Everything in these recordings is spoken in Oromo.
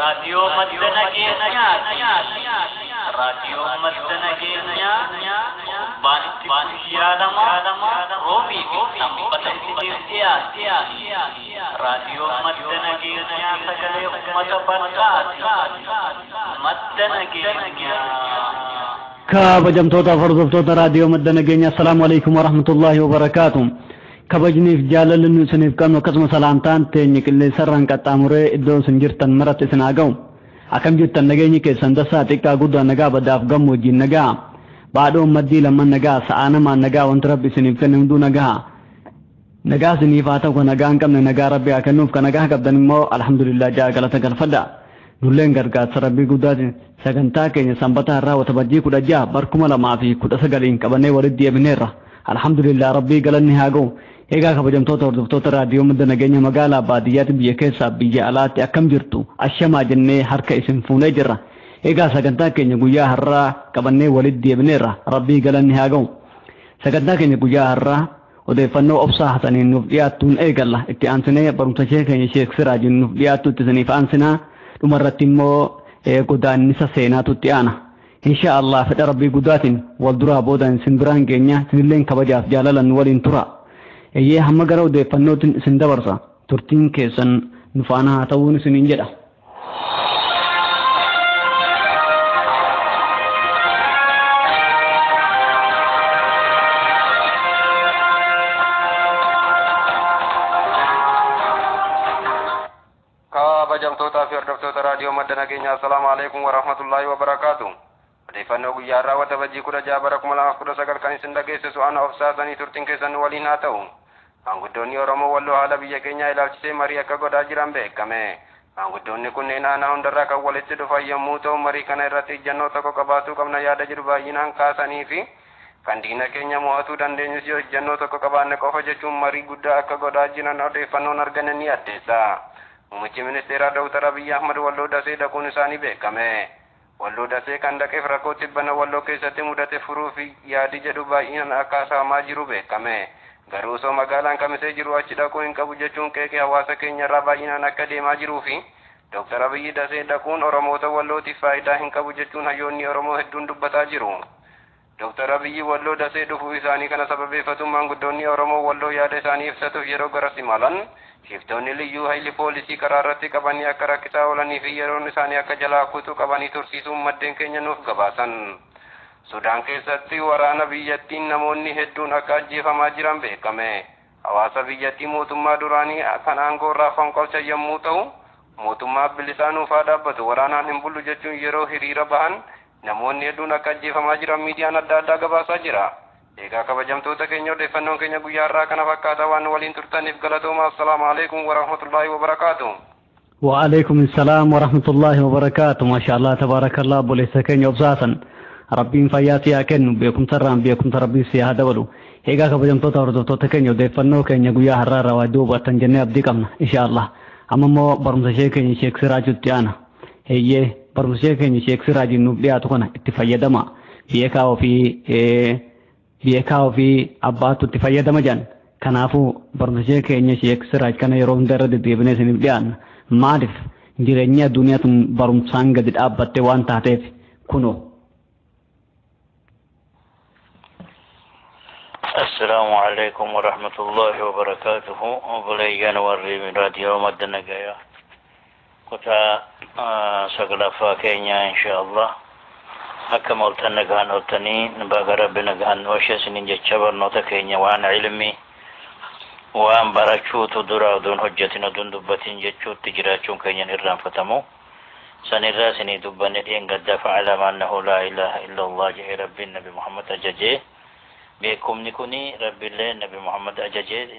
راديو مدنا كينيا راديو مدنا كينيا بانتي يادما روبي سمبتا سيديا راديو مدنا كينيا سكلي أمة بركات مدنا كينيا kabajamtoota hordoftoota raadiyoo madda nageenyaa assalaamu alaykum wa rahmatullahi wa barakaatuh. kabajniif jaalalli isiniif qabnu akkasuma salaamtaan teenya qilleensarraan qaxxaamuree iddoo isin jirtan maratti isin haa ga'u. Akkam jirtan nageenyi keessan dasaa xiqqaa guddaa nagaa baddaaf gammoojjiin nagaa baadhoon maddii lamman nagaa sa'aa namaan nagaa wanti rabbi isiniif kenne hunduu nagaa nagaa isiniif haa ta'u nagaa hin qabne nagaa rabbi haa kennuuf kan nagaa qabdan immoo alhamdulillah jaa galata galfadha. Nulleen gargaarsa rabbii guddaatiin sagantaa keenya sanbataa irraa waxabajjii 16 barkuma 2019 qabannee walitti deebineerra. Alhamdulillah rabbii galanni haa ga'u. Egaa kabajamtoota hordoftoota raadiyoo madda nageenya magaalaa baadiyyaatti biyya keessaa biyya alaatti akkam jirtu ashamaa jennee harka isin fuunee jirra. Egaa sagantaa keenya guyyaa har'aa qabannee walitti deebineerra. Rabbii galanni haa ga'u. Sagantaa keenya guyyaa har'aa odeeffannoo obsaa hasaniin nuuf dhiyaattuun eegalla. Itti aansinee barumsa keenya Sheek Siraajiin nuuf dhiyaattutti isiniif aansinaa. dhumarratti immoo godaannisa seenaatu itti aana. Insha Allah fedha rabbii guddaatiin wal duraa boodan isin biraan keenya isinilleen kabajaaf jaalalan waliin tura. Eeyyee hamma gara odeeffannootiin isin dabarsa. Turtiin keessan nu faana haa ta'uun isiniin jedha. raadiyoo madda nageenyaa assalaamu alaykum wa rahmatullahi wa barakaatuh. Odeeffannoo guyyaa irraa waxabajjii 16 bara 2019 kan isin dhageessisu ana obsaasanii turtiin keessan waliin haa ta'u. Maanguddoonni Oromoo walloo haala biyya keenyaa ilaalchisee marii akka godhaa jiran beekame. Maanguddoonni kunneen aanaa hundarraa kan walitti dhufan yommuu ta'u marii kana irratti ejjennoo tokko qabaatuu qabna yaada jedhu baay'inaan kaasanii fi kan diina keenya mo'atuu dandeenyus yoo ejjennoo tokko qabaanne qofa jechuun marii guddaa akka godhaa jiran odeeffannoon arganne ni addeessa. Muummichi ministeeraa Dr. Abiy Ahmad walloo dasee dhaquun isaanii beekame. Walloo dasee kan dhaqeef rakkoo tibbana walloo keessatti mudate furuuf yaadi jedhu baay'inaan akka haasa'amaa jiru beekame. Garuu osoo magaalaan kamisee jiru achi dhaquu hin qabu jechuun qeeqee hawaasa keenya irraa baay'inaan akka deemaa jiruu fi Dr. Abiy dasee dhaquun Oromoota wallootiif faayidaa hin qabu jechuun hayyoonni Oromoo hedduun dubbataa jiru. Dr. Abiy walloo dasee dhufuu isaanii kana sababeeffatuun maanguddoonni Oromoo walloo yaada isaanii ibsatuuf yeroo garas imalan shiftoonni liyyuu hayli poolisii karaa irratti qabanii akka rakkisaa oolanii fi yeroon isaanii akka jalaa kutuu qabanii tursiisuun maddeen keenya nuuf gabaasan. Sudaan keessatti waraana biyyattiin namoonni hedduun akka ajjeefamaa jiran beekame. Hawaasa biyyattii mootummaa duraanii kan aangoo irraa fonqolcha yommuu ta'u mootummaa bilisaa nuuf haa dhaabbatu waraanaan hin bullu jechuun yeroo hiriira bahan namoonni hedduun akka ajjeefamaa jiran miidiyaan adda addaa gabaasaa jira. Egaa kabajamtoota keenya odeeffannoon keenya guyyaa irraa kana fakkaata waan waliin turtaniif galatooma. Assalaamu alaykum wa rahmatullahi wa barakaatuh. Wa alaykum assalaam wa rahmatullahi wa barakaatuh. Maashaallah tabaarakallah boleessa keenya obsaasan. Rabbiin fayyaa siyaa kennu beekumsarraan beekumsa rabbii siyaa dabalu. Egaa kabajamtoota hordoftoota keenya odeeffannoo keenya guyyaa har'aa irraa waa duubattan jennee abdii qabna inshaallah. Amma immoo barumsa keenya Sheek Siraajitti aana. Eeyyee barumsa keenya Sheek Siraajiin nuuf dhiyaatu kana itti fayyadama. Beekaa ofii abbaatu itti fayyadama jedhan. Kanaafuu barumsa keenya Sheek Siraaj kana yeroo hunda irra deddeebinee isiniif dhiyaanna. Maaliif jireenya addunyaa tun barumsaan gadi dhaabbatte waan taateef kunoo. السلام عليكم ورحمة الله وبركاته. وبليان ورّي راديو مدى نجايا كتا سقلافا كينيا إن شاء الله أكما قلتن نجان قلتني نباق رب نجان وشيسنين جتشبر نوتا كينيا وان علمي وان برچوت درا دون حجتنا دون دبتين جتشوت تجراچون كينيا نرام فتمو سنرى سني دبني دين قد دفع على أنه لا إله إلا الله جه رب النبي محمد أججه بكم نكوني رب الله النبي محمد أججه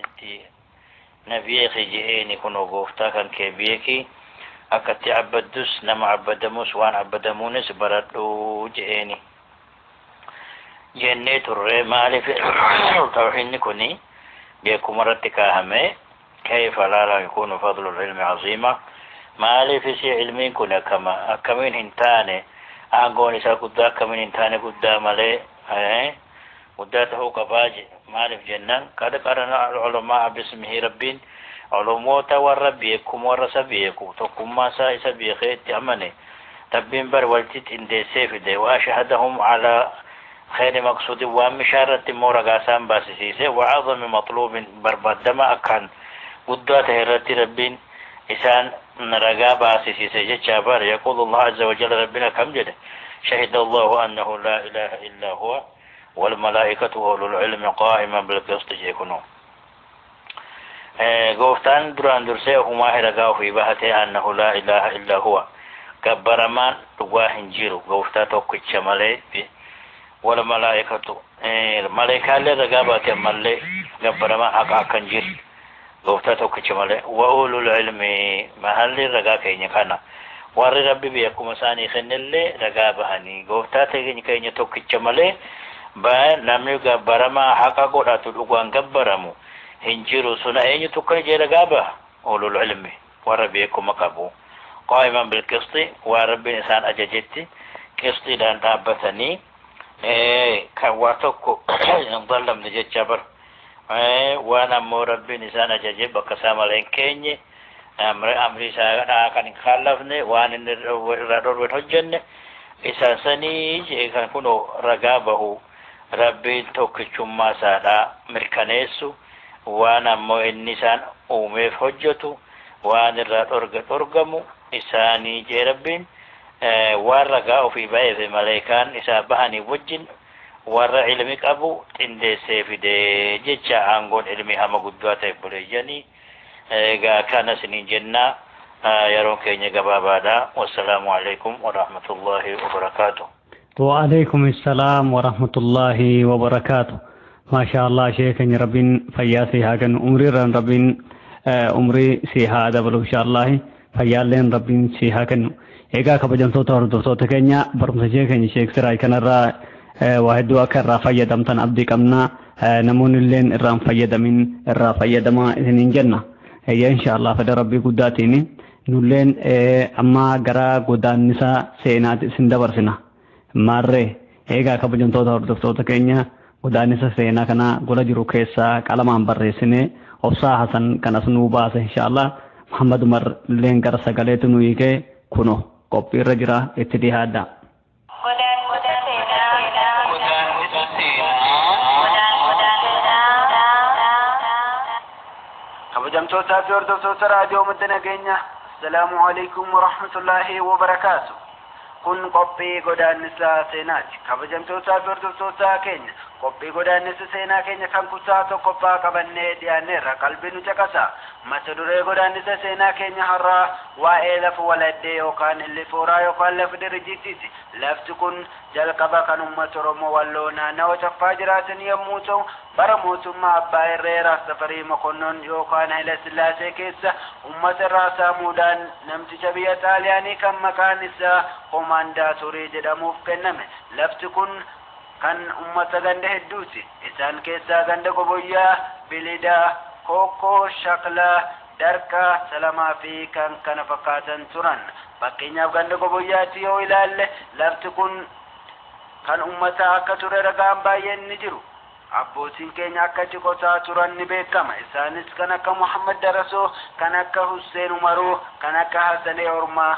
نبي خجئني كنو غوفتا كان كبيكي أكتي عبدوس نما عبدموس وان عبدمونس بردو جئني جنة الرئي مالي في توحيد نكوني بكم رتكاهمي كيف لا يكون فضل العلم عظيما مالي في سي علمين كنا كما أكمين هنتاني أنقوني ساكدا أكمين هنتاني قدام لي قداته قباج مالي في جنان قد قرنا العلماء باسمه ربين علوموتا والربيكم ورسبيكم تقوم سا بيخيت أمني تبين بر والتت إن دي سيف دي وأشهدهم على خير مقصود ومشارة مورغاسان باسسيسي وعظم مطلوب بربادما أكان قدوات هرتي ربين إسان رقا باسسيسي جتشابار يقول الله عز وجل ربنا كم جده شهد الله أنه لا إله إلا هو والملائكة وأولو العلم قائما بالقسط يكونوا قوفتان دران درسيه هما هرقاو في بهته أنه لا إله إلا هو كبرمان تقواهن جيرو قوفتا توقيت شمالي والملائكة ملائكة لرقابات ملي كبرمان حقا كنجير قوفتا توقيت شمالي وأولو العلم محل رقاكين يكانا warri rabbi beekuma isaanii kennillee ragaa bahanii gooftaa keenya tokkicha malee namni gabbaramaa haqa godhatu dhugaan gabbaramu hin jiru suna eenyu tokko jee ragaa baha ulul ilmi warra beekuma qabu qaa'iman bil qisti waa rabbiin isaan ajajetti qistiidhaan dhaabbatanii kan waa tokko hin dallamne jecha bar waan ammoo rabbiin isaan ajaje bakka isaa malee hin keenye amri isaa kan khallafne waan inni radorwen hojjenne isa sanii kan kuno ragaa bahu rabbiin tokkichummaa isaadha mirkaneessu waan ammoo inni isaan uumeef hojjetu waan irraa dhorgamu isaanii jee rabbiin waan ragaa ofii ba'eef malaayikaan isaa bahanii wajjin warra ilmi qabu xindeessee fide jecha aangoon ilmi hama guddaa ta'e buleeyyanii كان سنين جنة يرون كيني قبابادا والسلام عليكم ورحمة الله وبركاته. وعليكم السلام ورحمة الله وبركاته. ما شاء الله شيخ ربين فياسي هاكن عمري ران ربين عمري سيها دبلو إن شاء الله فيالين ربين سيها كن إيجا كبجن صوت أردو صوت كينيا برمس شيخ سراي كان را واحد وكر را فيدم تن أبدي كمنا نمون اللين الرام فيدمين الرا فيدما إذن جنة هي إن شاء الله فدر ربي قداتيني نولين أما غرا قدان نساء سينات سندبرسنا ماري إيغا كبجن توتا وردفتوتا كينيا قدان نساء سينا كنا قولا جرو كيسا كالمان برسيني أفصا حسن كنا سنوباس إن شاء الله محمد مر لين غرا سقاليتو نويكي كنو قبير رجرا اتدهادا kabajamtoota fi hordoftoota raadiyoo madda nageenya assalaamu alaykum warahmatullaahi wabarakaatu kun qophii godaannisa seenaati kabajamtoota fi hordoftoota keenya qophii godaannisa seenaa keenya kan kutaa tokkoffaa qabannee dhiyaanneerra qalbii nu caqasa mata duree godaannisa seenaa keenya har'aa waa'ee lafa waladdee yookaan illifooraa yookaan lafa dirjiitiiti lafti kun jalqaba kan uummata Oromoo Walloo naannawaa Caffaa jiraatan yommuu ta'u bara mootummaa Abbaa Irree Safarii Mokonnon yookaan Haile Sillaasee keessa uummata irraa saamuudhaan namticha biyya Xaaliyaanii kan maqaan isaa Komaandaatorii jedhamuuf kenname lafti kun kan uummata ganda hedduuti isaan keessaa ganda Goboyyaa Bilidaa Kookoo Shaklaa Darqaa Salamaa fi kan kana fakkaatan turan fakkeenyaaf ganda Goboyyaatti yoo ilaalle lafti kun kan uummata akka ture ragaan baay'een ni jiru abbootiin keenya akka qotaa turan ni beekama isaanis kan akka Muhammad Darasoo kan akka Hussein Umaruu kan akka Hasanee Ormaa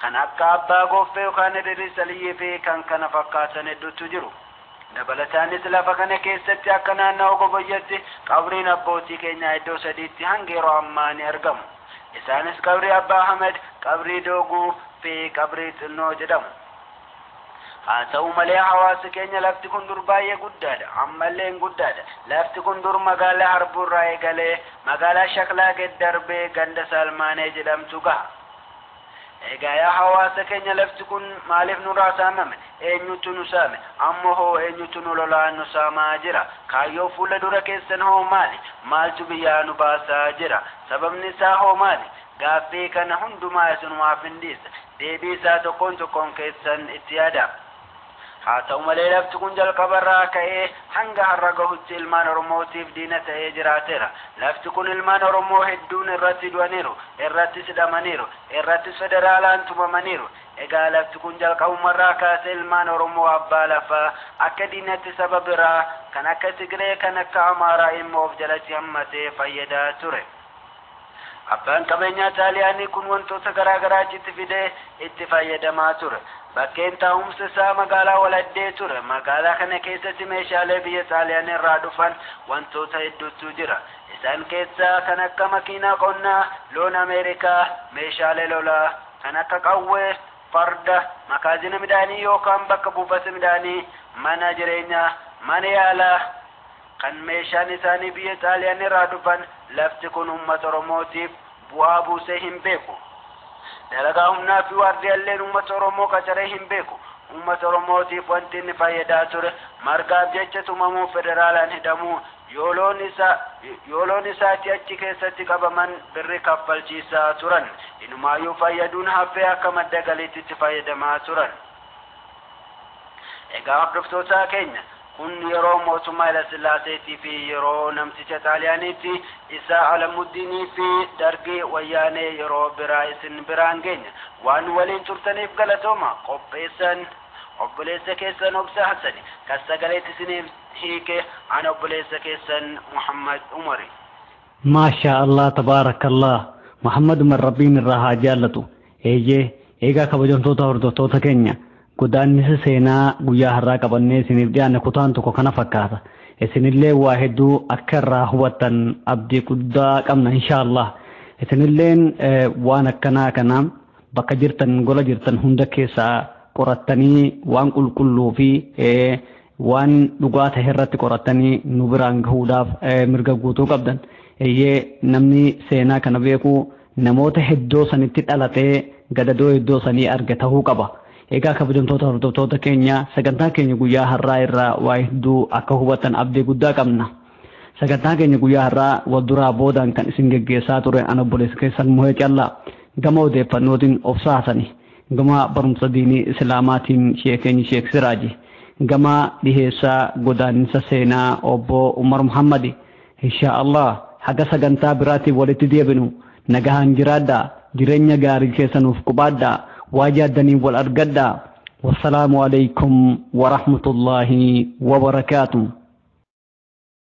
kan akka Abbaa Gooffee yookaan Idris Aliyyii fi kan kana fakkaatan hedduutu jiru dabalataanis lafa kana keessatti akka naannoo Goboyyaatti qabriin abbootii keenya iddoo sadiitti hanga yeroo ammaa ni argamu isaanis qabrii Abbaa Ahmed qabrii Dooguu fi qabrii Xinnoo jedhamu haa ta'u malee hawaasa keenya lafti kun dur baay'ee guddaadha ammallee guddaadha lafti kun dur magaalaa Harburraa eegalee magaalaa Shaklaa gad darbee ganda Salmaanee jedhamtu gaha egaa yaa hawaasa keenya lafti kun maaliif nurraa saamame eenyutu nu saame ammoo hoo eenyutu nu lolaan nu saamaa jira kaayyoo fuula dura keessan hoo maali maaltu biyyaa nu baasaa jira sababni isaa hoo maali gaaffii kana hundumaa isinumaaf hin dhiisa deebii isaa tokkoon keessan itti yaada haa ta'u malee lafti kun jalqabarraa ka'ee hanga har'a gahutti ilmaan Oromootiif diina ta'ee jiraateera lafti kun ilmaan Oromoo hedduun irratti du'aniiru irrattis hidhamaniiru irrattis federaalaan tumamaniiru egaa lafti kun jalqabumarraa kaasee ilmaan Oromoo abbaa lafaa akka diinatti saba biraa kan akka Tigree kan akka Amaaraa immoo of jalatti hammatee fayyadaa ture abbaan qabeenyaa xaaliyaanii kun wantoota garaa garaa achitti fidee itti fayyadamaa ture. bakkeen taa'umsa isaa magaalaa Waladdee ture. magaalaa kana keessatti meeshaalee biyya xaaliyaanii irraa dhufan wantoota hedduutu jira. isaan keessaa kan akka makiinaa qonnaa, loon Ameerikaa, meeshaalee lolaa kan akka qawwee, farda, makaazina midhaanii yookaan bakka buufata midhaanii, mana jireenyaa, mana yaalaa kan meeshaan isaanii biyya xaaliyaanii irraa dhufan. lafti kun uummata Oromootiif bu'aa buusee hin beeku. dalagaa humnaa fi waardiyaaleen uummata Oromoo qacaree hin beeku. uummata Oromootiif wanti inni fayyadaa ture margaaf jecha tumamuu, federaalaan hidhamuu, yooloon isaatti achi keessatti qabaman birri kaffalchiisaa turan. inumaayyuu fayyaduun hafee akka madda galiitti itti fayyadamaa turan. egaa hordoftoota keenya kun yeroo mootummaa Haile Sillaaseetii fi yeroo namticha xaaliyaaniitti Isaa Alamuddinii fi Dargii Wayyaanee yeroo biraa isin biraan geenya. waan waliin turtaniif galatooma. qopheessan obboleessa keessan Obsa Hassani, kan sagaleetti isiniif hiike ana obboleessa keessan Muhammad Umari. maasha Allah tabaarakallah. Muhammad Umar rabbiin irraa haa jaallatu. eegaa kabajamtoota hordoftoota keenya godaannisa seenaa guyyaa har'aa qabannee isiniif dhiyaanne kutaan tokko kana fakkaata. isinillee waa hedduu akka irraa hubattan abdii guddaa qabna inshaallah. isinilleen waan akkanaa kana bakka jirtan gola jirtan hunda keessaa qorattanii waan qulqulluu fi waan dhugaa ta'e irratti qorattanii nu biraan gahuudhaaf mirga guutuu qabdan. namni seenaa kana beeku namoota hedduu sanitti dhalatee gadadoo hedduu sanii arge ta'uu qaba. egaa kabajamtoota hordoftoota keenya sagantaa keenya guyyaa har'aa irraa waa hedduu akka hubattan abdii guddaa qabna. sagantaa keenya guyyaa har'aa wal duraa boodaan kan isin geggeessaa ture ana obboleessa keessan Muhee Callaa, gama odeeffannootiin Obsa Hassani, gama barumsa diinii islaamaatiin sheekeenyi Sheek Siraaji, gama dhiheessaa godaannisa seenaa obbo Umar Muhammadi. inshaallah haga sagantaa biraatiif walitti deebinu nagahaan jiraadhaa, jireenya gaarii keessanuuf qubadhaa, waa jaaddanii wal argadhaa. wassalaamu alaykum wa rahmatullaahi wa barakaatuh.